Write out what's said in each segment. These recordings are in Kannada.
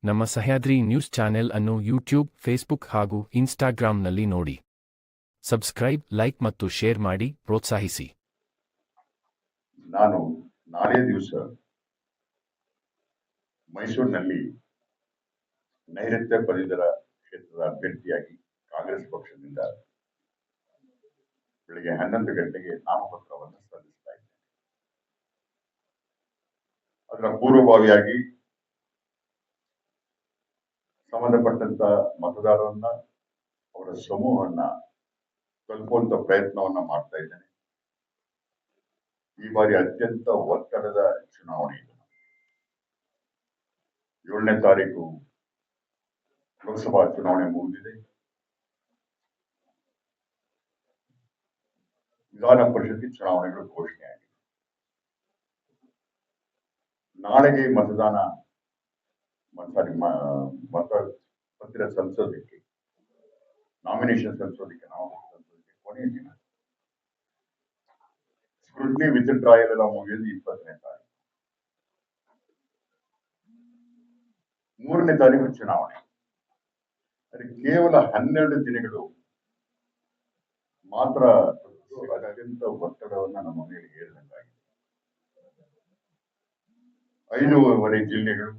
ನಮ್ಮ ಸಹ್ಯಾದ್ರಿ ನ್ಯೂಸ್ ಚಾನೆಲ್ ಅನ್ನು ಯೂಟ್ಯೂಬ್, ಫೇಸ್ಬುಕ್ ಹಾಗೂ ಇನ್ಸ್ಟಾಗ್ರಾಂನಲ್ಲಿ ನೋಡಿ. ಸಬ್ಸ್ಕ್ರೈಬ್, ಲೈಕ್ ಮತ್ತು ಶೇರ್ ಮಾಡಿ ಪ್ರೋತ್ಸಾಹಿಸಿ. ನಾನು ನಾಳೆ ದಿವಸ ಮೈಸೂರಿನಲ್ಲಿ ನೈಋತ್ಯ ಪದವೀಧರ ಕ್ಷೇತ್ರದ ಅಭ್ಯರ್ಥಿಯಾಗಿ ಕಾಂಗ್ರೆಸ್ ಪಕ್ಷದಿಂದ ಬೆಳಿಗ್ಗೆ 11 ಗಂಟೆಗೆ ನಾಮಪತ್ರವನ್ನು ಸಲ್ಲಿಸ್ತಾ ಇದ್ದೇನೆ. ಅದರ ಪೂರ್ವಭಾವಿಯಾಗಿ ಸಂಬಂಧಪಟ್ಟಂತ ಮತದಾರರನ್ನ, ಅವರ ಸಮೂಹವನ್ನ ತಲುಪುವಂತ ಪ್ರಯತ್ನವನ್ನ ಮಾಡ್ತಾ ಇದ್ದೇನೆ. ಈ ಬಾರಿ ಅತ್ಯಂತ ಒತ್ತಡದ ಚುನಾವಣೆ ಇದು. 7ನೇ ತಾರೀಕು ಲೋಕಸಭಾ ಚುನಾವಣೆ ಮುಗಿದಿದೆ. ವಿಧಾನ ಪರಿಷತ್ ಚುನಾವಣೆಗಳು ಘೋಷಣೆಯಾಗಿದೆ. ನಾಳೆಗೆ ಮತಪತ್ರ ಸಲ್ಲಿಸೋದಕ್ಕೆ, ನಾಮಿನೇಷನ್ ಸಲ್ಲಿಸೋದಕ್ಕೆ ಕೊನೆಯ ದಿನ. ಸ್ಕ್ರೂಟಿನಿ ವಿತ್ ಟ್ರಯಲ್ ಎಲ್ಲ ಮುಗಿಯೋದು 20ನೇ ತಾರೀಕು. 3ನೇ ತಾರೀಕು ಚುನಾವಣೆ. ಅದಕ್ಕೆ ಕೇವಲ 12 ದಿನಗಳು ಮಾತ್ರ ಅತ್ಯಂತ ಒತ್ತಡವನ್ನ ನಮ್ಮ ಮೇಲೆ ಹೇರಿದಂತಾಗಿದೆ. 5 ಜಿಲ್ಲೆಗಳು: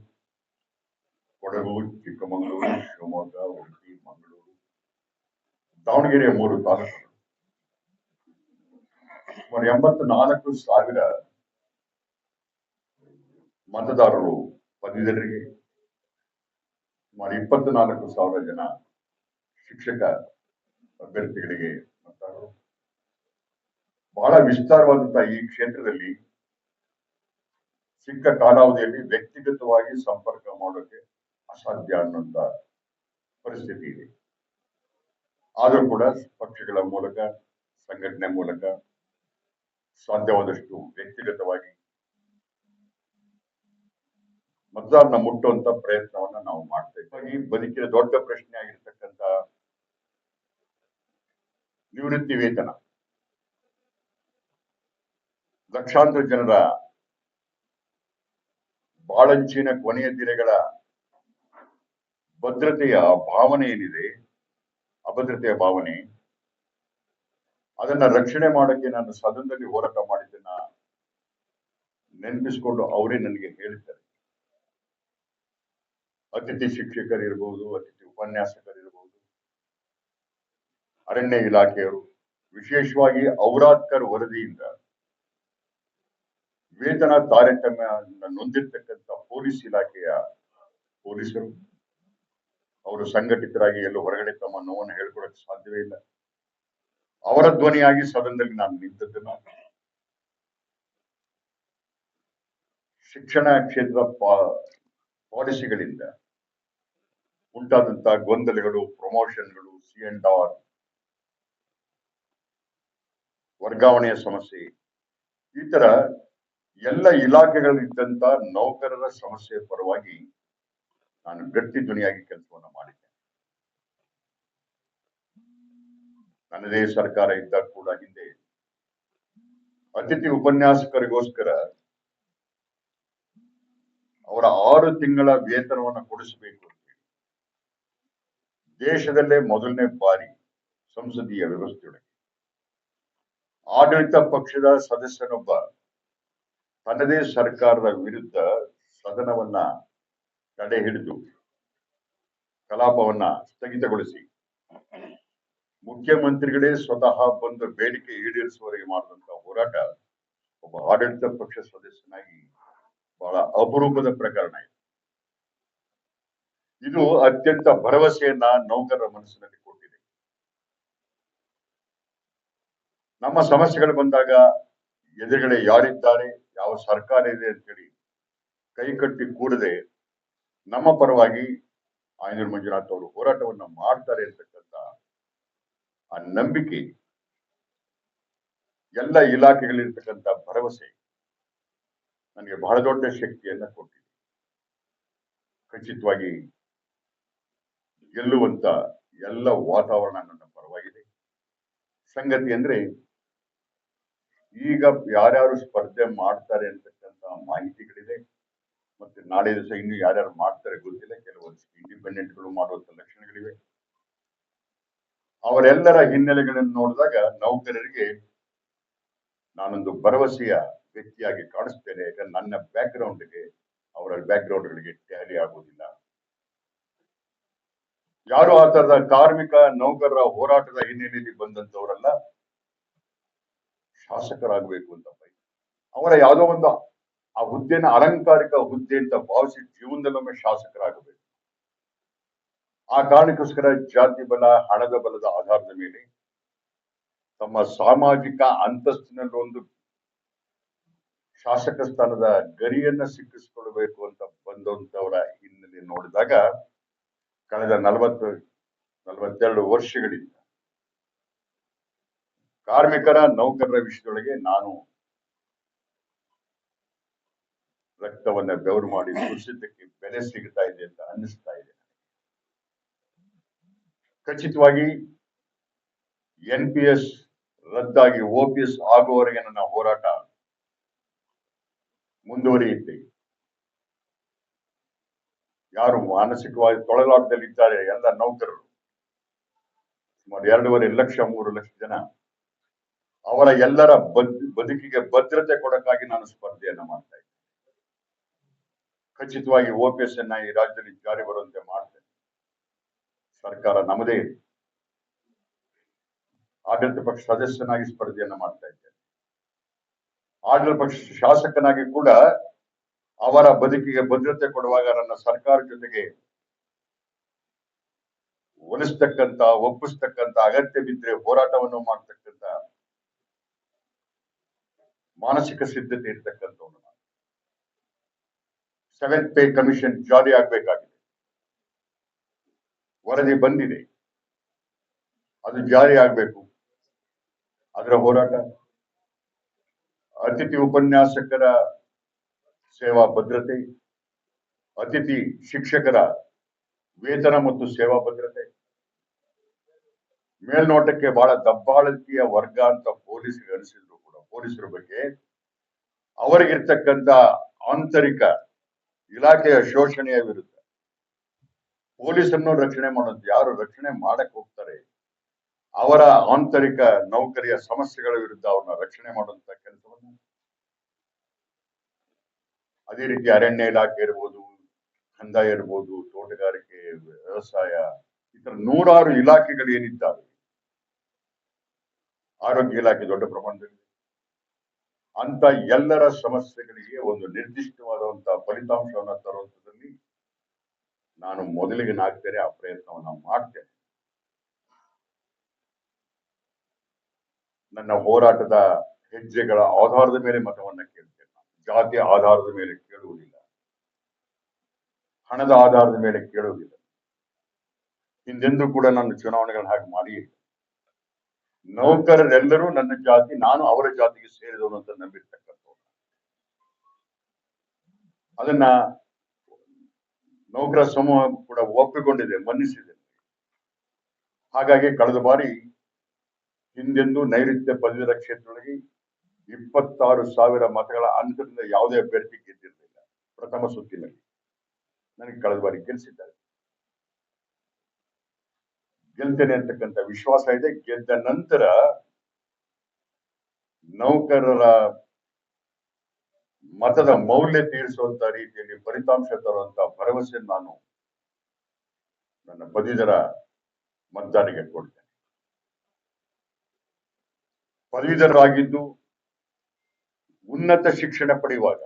ಕೊಡಗು, ಚಿಕ್ಕಮಗಳೂರು, ಶಿವಮೊಗ್ಗ, ಉಡುಪಿ, ಮಂಗಳೂರು, ದಾವಣಗೆರೆಯ 3 ತಾಲೂಕುಗಳು. ಸುಮಾರು 84,000 ಮತದಾರರು ಪದವೀಧರರಿಗೆ, ಸುಮಾರು 24,000 ಜನ ಶಿಕ್ಷಕ ಅಭ್ಯರ್ಥಿಗಳಿಗೆ ಮತದಾರರು. ಬಹಳ ವಿಸ್ತಾರವಾದಂತಹ ಈ ಕ್ಷೇತ್ರದಲ್ಲಿ ಸಿಕ್ಕ ಕಾಲಾವಧಿಯಲ್ಲಿ ವ್ಯಕ್ತಿಗತವಾಗಿ ಸಂಪರ್ಕ ಮಾಡೋಕೆ ಅಸಾಧ್ಯ ಅನ್ನುವಂತ ಪರಿಸ್ಥಿತಿ ಇದೆ. ಆದರೂ ಕೂಡ ಪಕ್ಷಗಳ ಮೂಲಕ, ಸಂಘಟನೆ ಮೂಲಕ ಸಾಧ್ಯವಾದಷ್ಟು ವ್ಯಕ್ತಿಗತವಾಗಿ ಮತದಾರನ ಮುಟ್ಟುವಂತ ಪ್ರಯತ್ನವನ್ನ ನಾವು ಮಾಡ್ತಾ ಇದ್ದೀವಿ. ಬದುಕಿನ ದೊಡ್ಡ ಪ್ರಶ್ನೆ ಆಗಿರ್ತಕ್ಕಂಥ ನಿವೃತ್ತಿ ವೇತನ, ಲಕ್ಷಾಂತರ ಜನರ ಬಾಳಂಚಿನ ಕೊನೆಯ ದಿನಗಳ ಭದ್ರತೆಯ ಭಾವನೆ ಏನಿದೆ, ಅಭದ್ರತೆಯ ಭಾವನೆ, ಅದನ್ನ ರಕ್ಷಣೆ ಮಾಡೋಕೆ ನಾನು ಸದನದಲ್ಲಿ ಹೋರಾಟ ಮಾಡಿದ್ದನ್ನ ನೆನಪಿಸಿಕೊಂಡು ಅವರೇ ನನಗೆ ಹೇಳಿದ್ದಾರೆ. ಅತಿಥಿ ಶಿಕ್ಷಕರಿರ್ಬಹುದು, ಅತಿಥಿ ಉಪನ್ಯಾಸಕರಿರ್ಬಹುದು, ಅರಣ್ಯ ಇಲಾಖೆಯವರು, ವಿಶೇಷವಾಗಿ ಔರಾದ್ಕರ್ ವರದಿಯಿಂದ ವೇತನ ತಾರತಮ್ಯ ನೊಂದಿರ್ತಕ್ಕಂಥ ಪೊಲೀಸ್ ಇಲಾಖೆಯ ಪೊಲೀಸರು, ಅವರು ಸಂಘಟಿತರಾಗಿ ಎಲ್ಲೂ ಹೊರಗಡೆ ತಮ್ಮ ನೋವನ್ನು ಹೇಳ್ಕೊಳಕ್ ಸಾಧ್ಯವೇ ಇಲ್ಲ. ಅವರ ಧ್ವನಿಯಾಗಿ ಸದನದಲ್ಲಿ ನಾನು ನಿಂತದ್ದನ್ನ, ಶಿಕ್ಷಣ ಕ್ಷೇತ್ರದ ಪಾಲಿಸಿಗಳಿಂದ ಉಂಟಾದಂತ ಗೊಂದಲಗಳು, ಪ್ರಮೋಷನ್ಗಳು, C&R, ವರ್ಗಾವಣೆಯ ಸಮಸ್ಯೆ, ಈ ತರ ಎಲ್ಲ ಇಲಾಖೆಗಳಿದ್ದಂತ ನೌಕರರ ಸಮಸ್ಯೆ ಪರವಾಗಿ ನಾನು ಗಟ್ಟಿ ಧ್ವನಿಯಾಗಿ ಕೆಲಸವನ್ನ ಮಾಡಿದ್ದೇನೆ. ನನ್ನದೇ ಸರ್ಕಾರ ಇದ್ದಾಗ ಕೂಡ ಹಿಂದೆ ಅತಿಥಿ ಉಪನ್ಯಾಸಕರಿಗೋಸ್ಕರ ಅವರ 6 ತಿಂಗಳ ವೇತನವನ್ನು ಕೊಡಿಸಬೇಕು ಅಂತ ಹೇಳಿ ದೇಶದಲ್ಲೇ ಮೊದಲನೇ ಬಾರಿ ಸಂಸದೀಯ ವ್ಯವಸ್ಥೆಯೊಳಗೆ ಆಡಳಿತ ಪಕ್ಷದ ಸದಸ್ಯನೊಬ್ಬ ತನ್ನದೇ ಸರ್ಕಾರದ ವಿರುದ್ಧ ಸದನವನ್ನ ತಡೆ ಹಿಡಿದು ಕಲಾಪವನ್ನ ಸ್ಥಗಿತಗೊಳಿಸಿ ಮುಖ್ಯಮಂತ್ರಿಗಳೇ ಸ್ವತಃ ಬಂದು ಬೇಡಿಕೆ ಈಡೇರಿಸುವವರೆಗೆ ಮಾಡಿದಂತಹ ಹೋರಾಟ ಒಬ್ಬ ಆಡಳಿತ ಪಕ್ಷ ಸದಸ್ಯನಾಗಿ ಬಹಳ ಅಪರೂಪದ ಪ್ರಕರಣ ಇದೆ. ಇದು ಅತ್ಯಂತ ಭರವಸೆಯನ್ನ ನೌಕರರ ಮನಸ್ಸಿನಲ್ಲಿ ಕೊಟ್ಟಿದೆ. ನಮ್ಮ ಸಮಸ್ಯೆಗಳು ಬಂದಾಗ ಎದುರುಗಡೆ ಯಾರಿದ್ದಾರೆ, ಯಾವ ಸರ್ಕಾರ ಇದೆ ಅಂತೇಳಿ ಕೈಕಟ್ಟಿ ಕೂಡದೆ ನಮ್ಮ ಪರವಾಗಿ ಆಯನೂರು ಮಂಜುನಾಥ್ ಅವರು ಹೋರಾಟವನ್ನ ಮಾಡ್ತಾರೆ ಅಂತಕ್ಕಂಥ ಆ ನಂಬಿಕೆ, ಎಲ್ಲ ಇಲಾಖೆಗಳಿರ್ತಕ್ಕಂಥ ಭರವಸೆ ನನಗೆ ಬಹಳ ದೊಡ್ಡ ಶಕ್ತಿಯನ್ನ ಕೊಟ್ಟಿದೆ. ಖಚಿತವಾಗಿ ಗೆಲ್ಲುವಂತ ಎಲ್ಲ ವಾತಾವರಣ ನನ್ನ ಪರವಾಗಿದೆ. ಸಂಗತಿ ಅಂದ್ರೆ ಈಗ ಯಾರ್ಯಾರು ಸ್ಪರ್ಧೆ ಮಾಡ್ತಾರೆ ಅಂತಕ್ಕಂಥ ಮಾಹಿತಿಗಳಿದೆ. ಮತ್ತೆ ನಾಳೆ ದಿವಸ ಇನ್ನು ಯಾರ್ಯಾರು ಮಾಡ್ತಾರೆ ಗೊತ್ತಿಲ್ಲ. ಕೆಲವು ಬೆನ್ನೆಟ್ಟುಗಳು ಮಾಡುವಂತ ಲಕ್ಷಣಗಳಿವೆ. ಅವರೆಲ್ಲರ ಹಿನ್ನೆಲೆಗಳನ್ನು ನೋಡಿದಾಗ ನೌಕರರಿಗೆ ನಾನೊಂದು ಭರವಸೆಯ ವ್ಯಕ್ತಿಯಾಗಿ ಕಾಣಿಸ್ತೇನೆ. ಯಾಕಂದ್ರೆ ನನ್ನ ಬ್ಯಾಕ್ಗ್ರೌಂಡ್ಗೆ ಅವರ ಬ್ಯಾಕ್ಗ್ರೌಂಡ್ಗಳಿಗೆ ಟ್ಯಾಲಿ ಆಗುವುದಿಲ್ಲ. ಯಾರು ಆ ತರದ ಕಾರ್ಮಿಕ ನೌಕರರ ಹೋರಾಟದ ಹಿನ್ನೆಲೆಯಲ್ಲಿ ಬಂದಂತವರಲ್ಲ, ಶಾಸಕರಾಗಬೇಕು ಅಂತ ಬಯಸಿ ಅವರ ಯಾವುದೋ ಒಂದು ಆ ಹುದ್ದೆನ ಅಲಂಕಾರಿಕ ಹುದ್ದೆ ಅಂತ ಭಾವಿಸಿ ಜೀವನದಲ್ಲೊಮ್ಮೆ ಶಾಸಕರಾಗಬೇಕು. ಆ ಕಾರಣಕ್ಕೋಸ್ಕರ ಜಾತಿ ಬಲ, ಹಣದ ಬಲದ ಆಧಾರದ ಮೇಲೆ ತಮ್ಮ ಸಾಮಾಜಿಕ ಅಂತಸ್ತಿನಲ್ಲಿ ಒಂದು ಶಾಸಕ ಸ್ಥಾನದ ಗರಿಯನ್ನ ಸಿಕ್ಕಿಸಿಕೊಳ್ಳಬೇಕು ಅಂತ ಬಂದಂತವರ ಹಿನ್ನೆಲೆ ನೋಡಿದಾಗ ಕಳೆದ 42 ವರ್ಷಗಳಿಂದ ಕಾರ್ಮಿಕರ ನೌಕರರ ವಿಷಯದೊಳಗೆ ನಾನು ರಕ್ತವನ್ನ ಬೆವರು ಮಾಡಿ ಸುರಿಸಿದ್ದಕ್ಕೆ ಬೆಲೆ ಸಿಗ್ತಾ ಇದೆ ಅಂತ ಅನ್ನಿಸ್ತಾ ಇದೆ. ಖಚಿತವಾಗಿ NPS ರದ್ದಾಗಿ OPS ಆಗುವವರೆಗೆ ನನ್ನ ಹೋರಾಟ ಮುಂದುವರಿಯುತ್ತೆ. ಯಾರು ಮಾನಸಿಕವಾಗಿ ತೊಳಲಾಟದಲ್ಲಿದ್ದಾರೆ ಎಲ್ಲ ನೌಕರರು, ಸುಮಾರು 2.5 ಲಕ್ಷ 3 ಲಕ್ಷ ಜನ, ಅವರ ಎಲ್ಲರ ಬದುಕಿಗೆ ಭದ್ರತೆ ಕೊಡಕ್ಕಾಗಿ ನಾನು ಸ್ಪರ್ಧೆಯನ್ನ ಮಾಡ್ತಾ ಇದ್ದೇನೆ. ಖಚಿತವಾಗಿ OPS ಅನ್ನ ಈ ರಾಜ್ಯದಲ್ಲಿ ಜಾರಿ ಬರುವಂತೆ ಮಾಡ್ತೇನೆ. ಸರ್ಕಾರ ನಮ್ಮದೇ ಇದೆ. ಆಡಳಿತ ಪಕ್ಷ ಸದಸ್ಯನಾಗಿ ಸ್ಪರ್ಧೆಯನ್ನ ಮಾಡ್ತಾ ಇದ್ದೇನೆ. ಆಡಳಿತ ಪಕ್ಷ ಶಾಸಕನಾಗಿ ಕೂಡ ಅವರ ಬದುಕಿಗೆ ಭದ್ರತೆ ಕೊಡುವಾಗ ನನ್ನ ಸರ್ಕಾರ ಜೊತೆಗೆ ಒಲಿಸ್ತಕ್ಕಂತ ಒಪ್ಪಿಸ್ತಕ್ಕಂತ ಅಗತ್ಯ ಬಿದ್ದರೆ ಹೋರಾಟವನ್ನು ಮಾಡ್ತಕ್ಕಂತ ಮಾನಸಿಕ ಸಿದ್ಧತೆ ಇರ್ತಕ್ಕಂಥವನು. 7th ಪೇ ಕಮಿಷನ್ ಜಾರಿ ಆಗ್ಬೇಕಾಗಿದೆ. ವರದಿ ಬಂದಿದೆ, ಅದು ಜಾರಿ ಆಗ್ಬೇಕು. ಅದರ ಹೋರಾಟ. ಅತಿಥಿ ಉಪನ್ಯಾಸಕರ ಸೇವಾ ಭದ್ರತೆ, ಅತಿಥಿ ಶಿಕ್ಷಕರ ವೇತನ ಮತ್ತು ಸೇವಾ ಭದ್ರತೆ, ಮೇಲ್ನೋಟಕ್ಕೆ ಬಹಳ ದಬ್ಬಾಳಿಕೆಯ ವರ್ಗ ಅಂತ ಪೊಲೀಸರಿಗೆ ಅನಿಸಿದ್ರು ಕೂಡ ಪೊಲೀಸರ ಬಗ್ಗೆ ಅವರಿಗಿರ್ತಕ್ಕಂಥ ಆಂತರಿಕ ಇಲಾಖೆಯ ಶೋಷಣೆಯ ವಿರುದ್ಧ ಪೊಲೀಸರನ್ನು ರಕ್ಷಣೆ ಮಾಡೋದು, ಯಾರು ರಕ್ಷಣೆ ಮಾಡಕ್ ಹೋಗ್ತಾರೆ ಅವರ ಆಂತರಿಕ ನೌಕರಿಯ ಸಮಸ್ಯೆಗಳ ವಿರುದ್ಧ ಅವ್ರನ್ನ ರಕ್ಷಣೆ ಮಾಡುವಂತ ಕೆಲಸವನ್ನು, ಅದೇ ರೀತಿ ಅರಣ್ಯ ಇಲಾಖೆ ಇರ್ಬೋದು, ಕಂದಾಯ ಇರ್ಬೋದು, ತೋಟಗಾರಿಕೆ, ವ್ಯವಸಾಯ, ಇತರ 100 ಇಲಾಖೆಗಳು ಏನಿದ್ದಾವೆ, ಆರೋಗ್ಯ ಇಲಾಖೆ ದೊಡ್ಡ ಪ್ರಮಾಣದಲ್ಲಿ, ಅಂತ ಎಲ್ಲರ ಸಮಸ್ಯೆಗಳಿಗೆ ಒಂದು ನಿರ್ದಿಷ್ಟವಾದಂತಹ ಫಲಿತಾಂಶವನ್ನ ತರುವಂತದಲ್ಲಿ ನಾನು ಮೊದಲಿಗೆ ಆ ಪ್ರಯತ್ನವನ್ನ ಮಾಡ್ತೇನೆ. ನನ್ನ ಹೋರಾಟದ ಹೆಜ್ಜೆಗಳ ಆಧಾರದ ಮೇಲೆ ಮತವನ್ನ ಕೇಳ್ತೇನೆ. ಜಾತಿಯ ಆಧಾರದ ಮೇಲೆ ಕೇಳುವುದಿಲ್ಲ, ಹಣದ ಆಧಾರದ ಮೇಲೆ ಕೇಳುವುದಿಲ್ಲ. ಹಿಂದೆಂದೂ ಕೂಡ ನಾನು ಚುನಾವಣೆಗಳನ್ನ ಹಾಗೆ ಮಾಡಿ, ನೌಕರರೆಲ್ಲರೂ ನನ್ನ ಜಾತಿ, ನಾನು ಅವರ ಜಾತಿಗೆ ಸೇರಿದವನು ಅಂತ ನಂಬಿರ್ತಕ್ಕಂಥವ್ರು. ಅದನ್ನ ನೌಕರ ಸಮೂಹ ಕೂಡ ಒಪ್ಪಿಕೊಂಡಿದೆ, ಮನ್ನಿಸಿದೆ. ಹಾಗಾಗಿ ಕಳೆದ ಬಾರಿ ಹಿಂದೆಂದೂ ನೈಋತ್ಯ ಪದವೀಧರ ಕ್ಷೇತ್ರದೊಳಗೆ 26,000 ಮತಗಳ ಅಂತರದಿಂದ ಯಾವುದೇ ಅಭ್ಯರ್ಥಿ ಗೆದ್ದಿರಲಿಲ್ಲ. ಪ್ರಥಮ ಸುತ್ತಿನಲ್ಲಿ ನನಗೆ ಕಳೆದ ಬಾರಿ ಗೆಲ್ಲಿಸಿದ್ದಾರೆ. ಗೆಲ್ತೇನೆ ಅಂತಕ್ಕಂಥ ವಿಶ್ವಾಸ ಇದೆ. ಗೆದ್ದ ನಂತರ ನೌಕರರ ಮತದ ಮೌಲ್ಯ ತೀರಿಸುವಂತ ರೀತಿಯಲ್ಲಿ ಫಲಿತಾಂಶ ತರುವಂತ ಭರವಸೆ ನಾನು ನನ್ನ ಪದವೀಧರ ಮತದಾರರಿಗೆ ಕೊಡ್ತೇನೆ. ಪದವೀಧರರಾಗಿದ್ದು ಉನ್ನತ ಶಿಕ್ಷಣ ಪಡೆಯುವಾಗ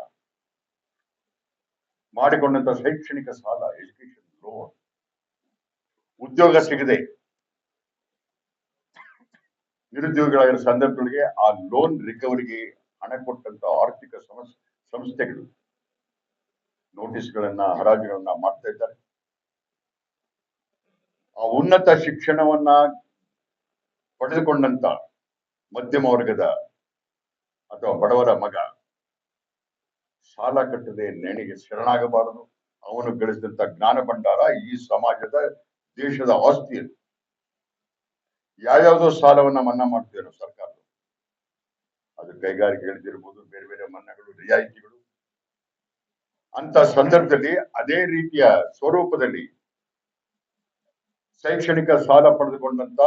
ಮಾಡಿಕೊಂಡಂತ ಶೈಕ್ಷಣಿಕ ಸಾಲ, ಎಜುಕೇಶನ್ ಲೋನ್, ಉದ್ಯೋಗ ಸಿಗದೆ ನಿರುದ್ಯೋಗಿಗಳಾಗಿರೋ ಸಂದರ್ಭದೊಳಗೆ ಆ ಲೋನ್ ರಿಕವರಿಗೆ ಹಣ ಕೊಟ್ಟಂತ ಆರ್ಥಿಕ ಸಂಸ್ಥೆಗಳು ನೋಟಿಸ್ಗಳನ್ನ, ಹರಾಜುಗಳನ್ನ ಮಾಡ್ತಾ ಇದ್ದಾರೆ. ಆ ಉನ್ನತ ಶಿಕ್ಷಣವನ್ನ ಪಡೆದುಕೊಂಡಂತ ಮಧ್ಯಮ ವರ್ಗದ ಅಥವಾ ಬಡವರ ಮಗ ಸಾಲ ಕಟ್ಟದೆ ನೆನೆಗೆ ಶರಣಾಗಬಾರದು. ಅವನು ಗಳಿಸಿದಂತ ಜ್ಞಾನ ಭಂಡಾರ ಈ ಸಮಾಜದ, ದೇಶದ ಆಸ್ತಿ. ಯಾವ್ಯಾವುದೋ ಸಾಲವನ್ನ ಮನ್ನಾ ಮಾಡ್ತೀವಿ ಸರ್ಕಾರ, ಅದು ಕೈಗಾರಿಕೆಗಳಿರ್ಬೋದು, ಬೇರೆ ಬೇರೆ ಮನ್ನಾಗಳು, ರಿಯಾಯಿತಿಗಳು. ಅಂತ ಸಂದರ್ಭದಲ್ಲಿ ಅದೇ ರೀತಿಯ ಸ್ವರೂಪದಲ್ಲಿ ಶೈಕ್ಷಣಿಕ ಸಾಲ ಪಡೆದುಕೊಂಡಂತ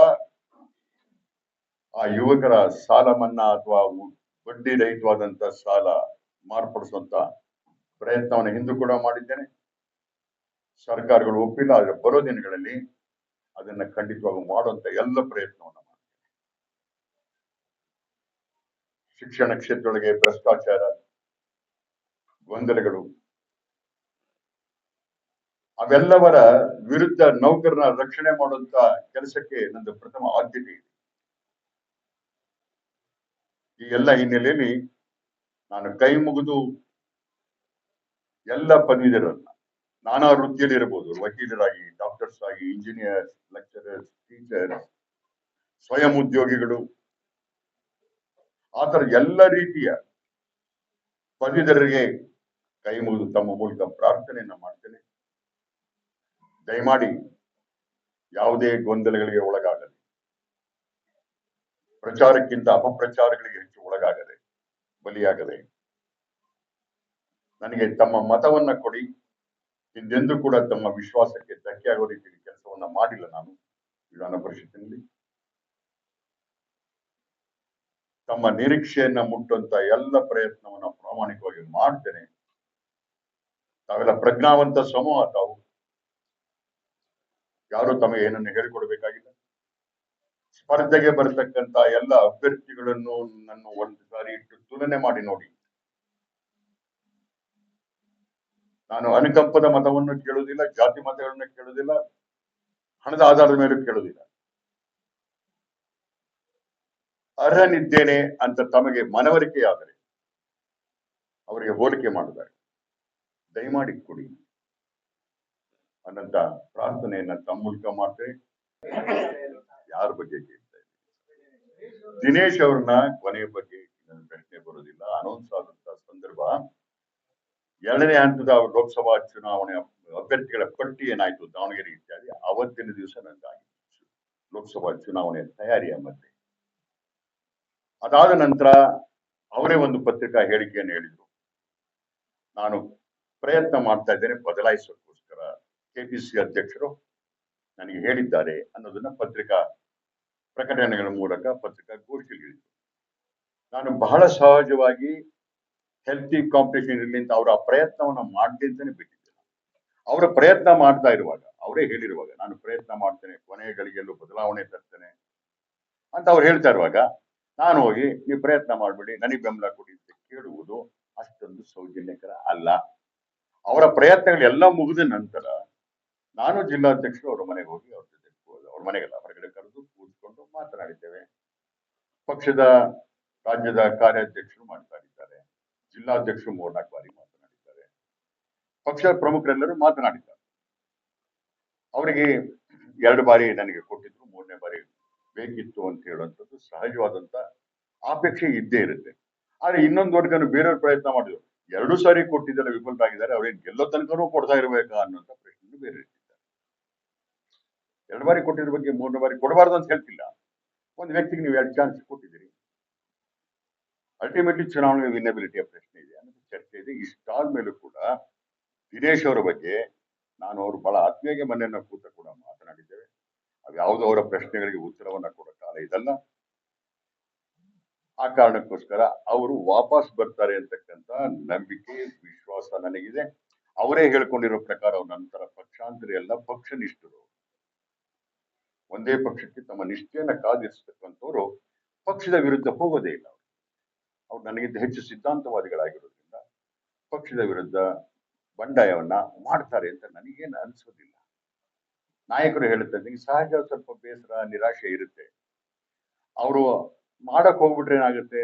ಆ ಯುವಕರ ಸಾಲ ಮನ್ನಾ ಅಥವಾ ಬಡ್ಡಿ ರಹಿತವಾದಂತ ಸಾಲ ಮಾರ್ಪಡಿಸುವಂತ ಪ್ರಯತ್ನವನ್ನು ಹಿಂದೂ ಕೂಡ ಮಾಡಿದ್ದೇನೆ. ಸರ್ಕಾರಗಳು ಒಪ್ಪಿಲ್ಲ, ಆದ್ರೆ ಬರೋ ದಿನಗಳಲ್ಲಿ ಅದನ್ನ ಖಂಡಿತವಾಗಿ ಮಾಡುವಂತ ಎಲ್ಲ ಪ್ರಯತ್ನವನ್ನು ಮಾಡ್ತೇನೆ. ಶಿಕ್ಷಣ ಕ್ಷೇತ್ರದೊಳಗೆ ಭ್ರಷ್ಟಾಚಾರ, ಗೊಂದಲಗಳು, ಅವೆಲ್ಲವರ ವಿರುದ್ಧ ನೌಕರನ ರಕ್ಷಣೆ ಮಾಡುವಂತ ಕೆಲಸಕ್ಕೆ ನಂದು ಪ್ರಥಮ ಆದ್ಯತೆ ಇದೆ. ಈ ಎಲ್ಲ ಹಿನ್ನೆಲೆಯಲ್ಲಿ ನಾನು ಕೈ ಮುಗಿದು ಎಲ್ಲ ಪದವೀಧರರನ್ನ ನಾನಾ ವೃತ್ತಿಯಲ್ಲಿ ಇರಬಹುದು, ವಕೀಲರಾಗಿ, ಡಾಕ್ಟರ್ಸ್ ಆಗಿ, ಇಂಜಿನಿಯರ್ಸ್, ಲೆಕ್ಚರರ್ಸ್, ಟೀಚರ್ಸ್, ಸ್ವಯಂ ಉದ್ಯೋಗಿಗಳು, ಆ ತರ ಎಲ್ಲ ರೀತಿಯ ಪದವೀಧರರಿಗೆ ಕೈ ಮುಗಿದು ತಮ್ಮ ಮೂಲಕ ಪ್ರಾರ್ಥನೆಯನ್ನ ಮಾಡ್ತೇನೆ. ದಯಮಾಡಿ ಯಾವುದೇ ಗೊಂದಲಗಳಿಗೆ ಒಳಗಾಗದೆ, ಪ್ರಚಾರಕ್ಕಿಂತ ಅಪಪ್ರಚಾರಗಳಿಗೆ ಹೆಚ್ಚು ಒಳಗಾಗದೆ, ಬಲಿಯಾಗದೆ ನನಗೆ ತಮ್ಮ ಮತವನ್ನ ಕೊಡಿ. ಹಿಂದೆಂದೂ ಕೂಡ ತಮ್ಮ ವಿಶ್ವಾಸಕ್ಕೆ ಧಕ್ಕೆ ಆಗೋ ರೀತಿಯಲ್ಲಿ ಕೆಲಸವನ್ನ ಮಾಡಿಲ್ಲ ನಾನು ವಿಧಾನ ಪರಿಷತ್ತಿನಲ್ಲಿ. ತಮ್ಮ ನಿರೀಕ್ಷೆಯನ್ನ ಮುಟ್ಟುವಂತ ಎಲ್ಲ ಪ್ರಯತ್ನವನ್ನ ಪ್ರಾಮಾಣಿಕವಾಗಿ ಮಾಡ್ತೇನೆ. ತಾವೆಲ್ಲ ಪ್ರಜ್ಞಾವಂತ ಸಮೂಹ, ತಾವು ಯಾರು ತಮಗೆ ಏನನ್ನು ಹೇಳಿಕೊಡ್ಬೇಕಾಗಿಲ್ಲ. ಸ್ಪರ್ಧೆಗೆ ಬರತಕ್ಕಂತ ಎಲ್ಲ ಅಭ್ಯರ್ಥಿಗಳನ್ನು ನನ್ನ ಒಂದು ಸಾರಿ ಇಟ್ಟು ತುಲನೆ ಮಾಡಿ ನೋಡಿ. ನಾನು ಅನುಕಂಪದ ಮತವನ್ನು ಕೇಳುವುದಿಲ್ಲ, ಜಾತಿ ಮತಗಳನ್ನು ಕೇಳುವುದಿಲ್ಲ, ಹಣದ ಆಧಾರದ ಮೇಲೂ ಕೇಳುವುದಿಲ್ಲ. ಅರ್ಹನಿದ್ದೇನೆ ಅಂತ ತಮಗೆ ಮನವರಿಕೆಯಾದರೆ ಅವರಿಗೆ ಹೋಲಿಕೆ ಮಾಡಿದ್ದಾರೆ, ದಯಮಾಡಿ ಕೊಡಿ ಅನ್ನಂತ ಪ್ರಾರ್ಥನೆಯನ್ನ ತಮ್ಮ ಮೂಲಕ ಮಾಡ್ತೇವೆ. ಯಾರ ಬಗ್ಗೆ ಕೇಳ್ತಾ ಇದ್ದೀನಿ? ದಿನೇಶ್ ಅವ್ರನ್ನ ಕೊನೆಯ ಬಗ್ಗೆ ನನ್ನ ಪ್ರಶ್ನೆ ಬರೋದಿಲ್ಲ. ಅನೌನ್ಸ್ ಆದಂತ ಸಂದರ್ಭ, ಎರಡನೇ ಹಂತದ ಲೋಕಸಭಾ ಚುನಾವಣೆ ಅಭ್ಯರ್ಥಿಗಳ ಪಟ್ಟಿ ಏನಾಯ್ತು ದಾವಣಗೆರೆ ಇತ್ಯಾದಿ, ಅವತ್ತಿನ ದಿವಸ ನಂದಾಗಿತ್ತು ಲೋಕಸಭಾ ಚುನಾವಣೆ ತಯಾರಿಯ ಮಧ್ಯೆ. ಅದಾದ ನಂತರ ಅವರೇ ಒಂದು ಪತ್ರಿಕಾ ಹೇಳಿಕೆಯನ್ನು ಹೇಳಿದ್ರು, ನಾನು ಪ್ರಯತ್ನ ಮಾಡ್ತಾ ಇದ್ದೇನೆ ಬದಲಾಯಿಸೋಕ್ಕೋಸ್ಕರ, ಕೆಪಿಸಿ ಅಧ್ಯಕ್ಷರು ನನಗೆ ಹೇಳಿದ್ದಾರೆ ಅನ್ನೋದನ್ನ ಪತ್ರಿಕಾ ಪ್ರಕಟಣೆಗಳ ಮೂಲಕ ಪತ್ರಿಕಾಗೋಷ್ಠಿಯಲ್ಲಿ ಹೇಳಿದ್ರು. ನಾನು ಬಹಳ ಸಹಜವಾಗಿ ಹೆಲ್ತಿ ಕಾಂಪಿಟೇಷನ್ ಇರಲಿ ಅಂತ ಅವರ ಪ್ರಯತ್ನವನ್ನ ಮಾಡಲಿ ಅಂತಾನೆ ಬಿಟ್ಟಿದ್ದೆ. ಅವರ ಪ್ರಯತ್ನ ಮಾಡ್ತಾ ಇರುವಾಗ, ಅವರೇ ಹೇಳಿರುವಾಗ, ನಾನು ಪ್ರಯತ್ನ ಮಾಡ್ತೇನೆ, ಕೊನೆಯ ಗಳಿಗೆಯಲ್ಲೂ ಬದಲಾವಣೆ ತರ್ತೇನೆ ಅಂತ ಅವ್ರು ಹೇಳ್ತಾ ಇರುವಾಗ, ನಾನು ಹೋಗಿ ನೀವು ಪ್ರಯತ್ನ ಮಾಡ್ಬೇಡಿ, ನನಗೆ ಬೆಂಬಲ ಕೊಡಿ ಅಂತ ಕೇಳುವುದು ಅಷ್ಟೊಂದು ಸೌಜನ್ಯಕರ ಅಲ್ಲ. ಅವರ ಪ್ರಯತ್ನಗಳೆಲ್ಲ ಮುಗಿದ ನಂತರ ನಾನು ಜಿಲ್ಲಾಧ್ಯಕ್ಷರು ಅವರ ಮನೆಗೆ ಹೋಗಿ ಅವ್ರ ಜೊತೆ, ಅವ್ರ ಮನೆಗೆಲ್ಲ ಹೊರಗಡೆ ಕರೆದು ಕೂತ್ಕೊಂಡು ಮಾತನಾಡಿದ್ದೇವೆ. ಪಕ್ಷದ ರಾಜ್ಯದ ಕಾರ್ಯಾಧ್ಯಕ್ಷರು ಮಾತನಾಡಿದ್ದಾರೆ, ಜಿಲ್ಲಾಧ್ಯಕ್ಷರು 3-4 ಬಾರಿ ಮಾತನಾಡಿದ್ದಾರೆ, ಪಕ್ಷದ ಪ್ರಮುಖರೆಲ್ಲರೂ ಮಾತನಾಡಿದ್ದಾರೆ. ಅವರಿಗೆ 2 ಬಾರಿ ನನಗೆ ಕೊಟ್ಟಿದ್ರು, 3ನೇ ಬಾರಿ ಬೇಕಿತ್ತು ಅಂತ ಹೇಳುವಂಥದ್ದು ಸಹಜವಾದಂತ ಅಪೇಕ್ಷೆ ಇದ್ದೇ ಇರುತ್ತೆ. ಆದ್ರೆ ಇನ್ನೊಂದು ದೊಡ್ಡ ಬೇರೆಯವ್ರ ಪ್ರಯತ್ನ ಮಾಡಿದ್ರು, 2 ಸಾರಿ ಕೊಟ್ಟಿದ್ದೆಲ್ಲ ವಿಫಲರಾಗಿದ್ದಾರೆ, ಅವ್ರೇನ್ ಗೆಲ್ಲೋ ತನಕನೂ ಕೊಡ್ತಾ ಇರ್ಬೇಕಾ ಅನ್ನೋಂಥ ಪ್ರಶ್ನೆ ಬೇರೆ ಇಟ್ಟಿದ್ದಾರೆ. 2 ಬಾರಿ ಕೊಟ್ಟಿದ್ರ ಬಗ್ಗೆ 3ನೇ ಬಾರಿ ಕೊಡಬಾರ್ದು ಅಂತ ಹೇಳ್ತಿಲ್ಲ. ಒಂದು ವ್ಯಕ್ತಿಗೆ ನೀವು 2 ಚಾನ್ಸ್ ಕೊಟ್ಟಿದ್ದೀರಿ, ಅಲ್ಟಿಮೇಟ್ಲಿ ಚುನಾವಣೆ ವಿನ್ನಬಿಲಿಟಿಯ ಪ್ರಶ್ನೆ ಇದೆ ಅನ್ನೋದು ಚರ್ಚೆ ಇದೆ. ಇಷ್ಟಾದ ಮೇಲೂ ಕೂಡ ದಿನೇಶ್ ಅವರ ಬಗ್ಗೆ ನಾನು ಅವರು ಬಹಳ ಆತ್ಮೀಯಗೆ ಮನೆಯನ್ನ ಕೂತ ಕೂಡ ಮಾತನಾಡಿದ್ದೇವೆ. ಅದ್ಯಾವುದೋ ಅವರ ಪ್ರಶ್ನೆಗಳಿಗೆ ಉತ್ತರವನ್ನ ಕೊಡೋ ಕಾಲ ಇದಲ್ಲ. ಆ ಕಾರಣಕ್ಕೋಸ್ಕರ ಅವರು ವಾಪಸ್ ಬರ್ತಾರೆ ಅಂತಕ್ಕಂಥ ನಂಬಿಕೆ, ವಿಶ್ವಾಸ ನನಗಿದೆ. ಅವರೇ ಹೇಳ್ಕೊಂಡಿರೋ ಪ್ರಕಾರ ಅವ್ರ ನಂತರ ಪಕ್ಷಾಂತರ ಎಲ್ಲ ಪಕ್ಷ ನಿಷ್ಠರು, ಒಂದೇ ಪಕ್ಷಕ್ಕೆ ತಮ್ಮ ನಿಷ್ಠೆಯನ್ನ ಕಾದಿರಿಸತಕ್ಕಂಥವ್ರು ಪಕ್ಷದ ವಿರುದ್ಧ ಹೋಗೋದೇ ಇಲ್ಲ. ಅವ್ರು ನನಗಿಂತ ಹೆಚ್ಚು ಸಿದ್ಧಾಂತವಾದಿಗಳಾಗಿರೋದ್ರಿಂದ ಪಕ್ಷದ ವಿರುದ್ಧ ಬಂಡಾಯವನ್ನ ಮಾಡ್ತಾರೆ ಅಂತ ನನಗೇನು ಅನ್ಸೋದಿಲ್ಲ. ನಾಯಕರು ಹೇಳುತ್ತೆ, ಸಹಜ ಸ್ವಲ್ಪ ಬೇಸರ, ನಿರಾಶೆ ಇರುತ್ತೆ. ಅವರು ಮಾಡಕ್ ಹೋಗ್ಬಿಟ್ರೆ ಏನಾಗುತ್ತೆ,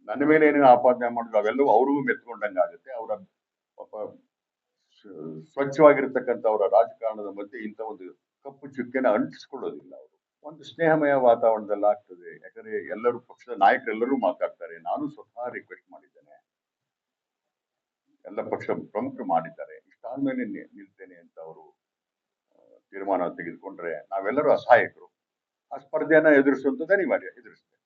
ನನ್ನ ಮೇಲೆ ಏನೇನು ಆಪಾದನೆ ಮಾಡಿದ್ರು ಅವೆಲ್ಲವೂ ಅವ್ರಿಗೂ ಮೆತ್ಕೊಂಡಂಗಾಗುತ್ತೆ. ಅವರ ಸ್ವಚ್ಛವಾಗಿರ್ತಕ್ಕಂಥ ಅವರ ರಾಜಕಾರಣದ ಮಧ್ಯೆ ಇಂಥ ಒಂದು ಕಪ್ಪು ಚುಕ್ಕೆನ ಅಂಟಿಸ್ಕೊಳ್ಳೋದಿಲ್ಲ. ಅವರು ಒಂದು ಸ್ನೇಹಮಯ ವಾತಾವರಣದಲ್ಲಿ ಆಗ್ತದೆ. ಯಾಕಂದ್ರೆ ಎಲ್ಲರೂ ಪಕ್ಷದ ನಾಯಕರೆಲ್ಲರೂ ಮಾತಾಡ್ತಾರೆ. ನಾನು ಸ್ವತಃ ರಿಕ್ವೆಸ್ಟ್ ಮಾಡಿದ್ದೇನೆ, ಎಲ್ಲ ಪಕ್ಷ ಪ್ರಮುಖರು ಮಾಡಿದ್ದಾರೆ. ಇಷ್ಟಾದ್ಮೇಲೆ ನಿಲ್ತೇನೆ ಅಂತ ಅವರು ತೀರ್ಮಾನ ತೆಗೆದುಕೊಂಡ್ರೆ ನಾವೆಲ್ಲರೂ ಅಸಹಾಯಕರು. ಆ ಸ್ಪರ್ಧೆಯನ್ನ ಎದುರಿಸುವಂಥದ್ದು ಅನಿವಾರ್ಯ, ಎದುರಿಸ್ತೇವೆ.